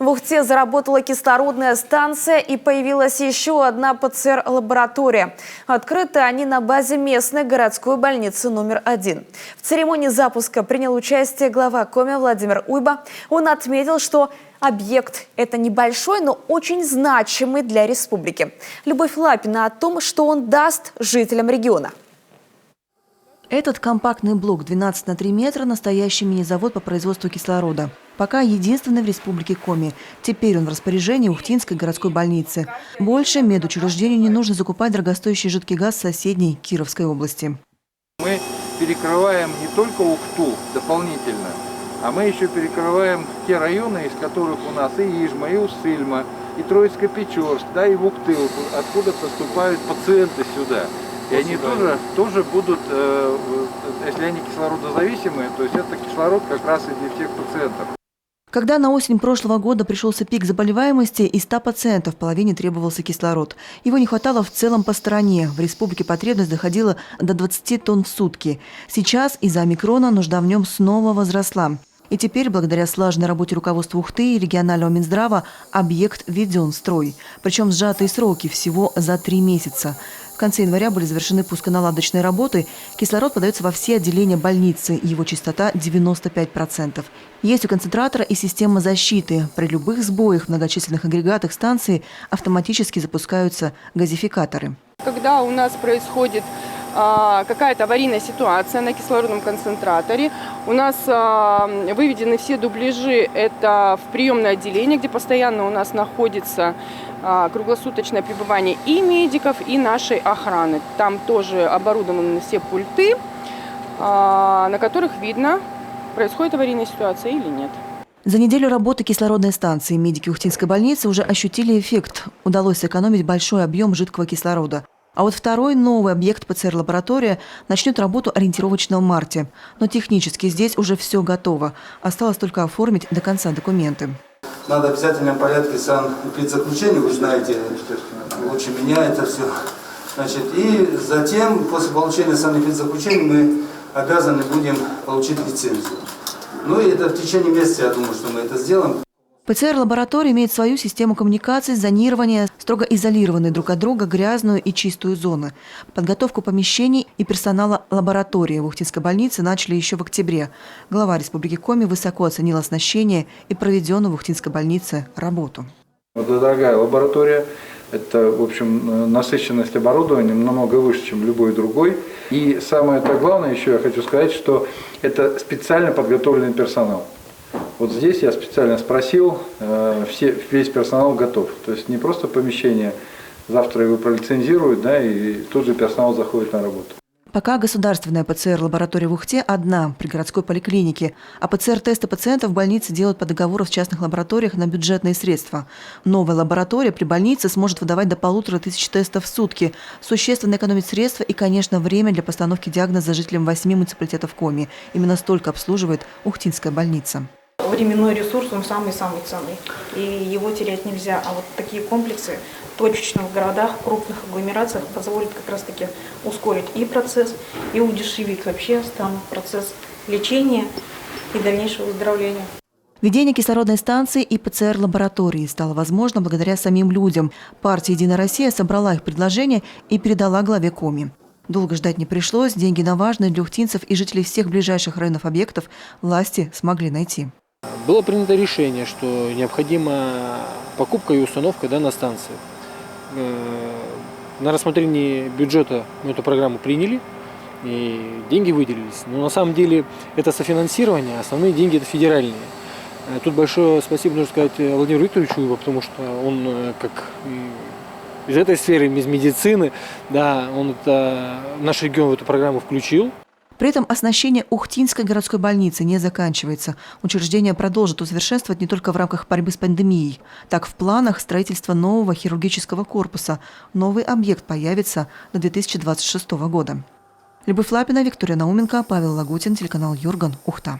В Ухте заработала кислородная станция и появилась еще одна ПЦР-лаборатория. Открыты они на базе местной городской больницы номер 1. В церемонии запуска принял участие глава Коми Владимир Уйба. Он отметил, что объект – это небольшой, но очень значимый для республики. Любовь Лапина о том, что он даст жителям региона. Этот компактный блок 12 на 3 метра – настоящий мини-завод по производству кислорода. Пока единственный в республике Коми. Теперь он в распоряжении Ухтинской городской больницы. Больше медучреждению не нужно закупать дорогостоящий жидкий газ в соседней Кировской области. Мы перекрываем не только Ухту дополнительно, а мы еще перекрываем те районы, из которых у нас и Ижма, и Усыльма, и Троицко-Печорск, да, и Вуктылку, откуда поступают пациенты сюда. И они тоже будут, если они кислородозависимые, то есть это кислород как раз и для всех пациентов. Когда на осень прошлого года пришелся пик заболеваемости, из 100 пациентов половине требовался кислород. Его не хватало в целом по стране. В республике потребность доходила до 20 тонн в сутки. Сейчас из-за омикрона нужда в нем снова возросла. И теперь, благодаря слаженной работе руководства Ухты и регионального Минздрава, объект введен в строй. Причем сжатые сроки всего за 3 месяца. В конце января были завершены пусконаладочные работы. Кислород подается во все отделения больницы. Его частота 95%. Есть у концентратора и система защиты. При любых сбоях в многочисленных агрегатах станции автоматически запускаются газификаторы. Когда у нас происходит какая-то аварийная ситуация на кислородном концентраторе, у нас выведены все дубляжи, это в приемное отделение, где постоянно у нас находится круглосуточное пребывание и медиков, и нашей охраны. Там тоже оборудованы все пульты, на которых видно, происходит аварийная ситуация или нет. За неделю работы кислородной станции медики Ухтинской больницы уже ощутили эффект. Удалось сэкономить большой объем жидкого кислорода. А вот второй новый объект ПЦР-лаборатория начнет работу ориентировочно в марте. Но технически здесь уже все готово. Осталось только оформить до конца документы. Надо в обязательном порядке санэпидзаключение, вы знаете, лучше меня это все. Значит, и затем, после получения санэпидзаключения, мы обязаны будем получить лицензию. Ну и это в течение месяца, я думаю, что мы это сделаем. ПЦР-лаборатория имеет свою систему коммуникаций, зонирования, строго изолированные друг от друга грязную и чистую зоны. Подготовку помещений и персонала лаборатории в Ухтинской больнице начали еще в октябре. Глава Республики Коми высоко оценил оснащение и проведенную в Ухтинской больнице работу. Это дорогая лаборатория. Это, в общем, насыщенность оборудованием намного выше, чем любой другой. И самое главное еще я хочу сказать, что это специально подготовленный персонал. Вот здесь я специально спросил, весь персонал готов. То есть не просто помещение, завтра его пролицензируют, да, и тут же персонал заходит на работу. Пока государственная ПЦР-лаборатория в Ухте одна при городской поликлинике, а ПЦР-тесты пациентов в больнице делают по договору в частных лабораториях на бюджетные средства. Новая лаборатория при больнице сможет выдавать до 1500 тестов в сутки, существенно экономить средства и, конечно, время для постановки диагноза жителям 8 муниципалитетов Коми. Именно столько обслуживает Ухтинская больница. Временной ресурс, он самый-самый ценный, и его терять нельзя. А вот такие комплексы точечно в городах, крупных агломерациях позволят как раз-таки ускорить и процесс, и удешевить вообще сам процесс лечения и дальнейшего выздоровления. Введение кислородной станции и ПЦР-лаборатории стало возможно благодаря самим людям. Партия «Единая Россия» собрала их предложения и передала главе Коми. Долго ждать не пришлось, деньги на важные для ухтинцев и жителей всех ближайших районов объектов власти смогли найти. Было принято решение, что необходима покупка и установка данной станции. На рассмотрении бюджета мы эту программу приняли, и деньги выделились. Но на самом деле это софинансирование, основные деньги это федеральные. Тут большое спасибо нужно сказать Владимиру Викторовичу, потому что он как из этой сферы, из медицины, да, он наш регион в эту программу включил. При этом оснащение Ухтинской городской больницы не заканчивается. Учреждение продолжит усовершенствовать не только в рамках борьбы с пандемией. Так, в планах строительства нового хирургического корпуса. Новый объект появится до 2026 года. Любовь Лапина, Виктория Науменко, Павел Лагутин, телеканал Юрган, Ухта.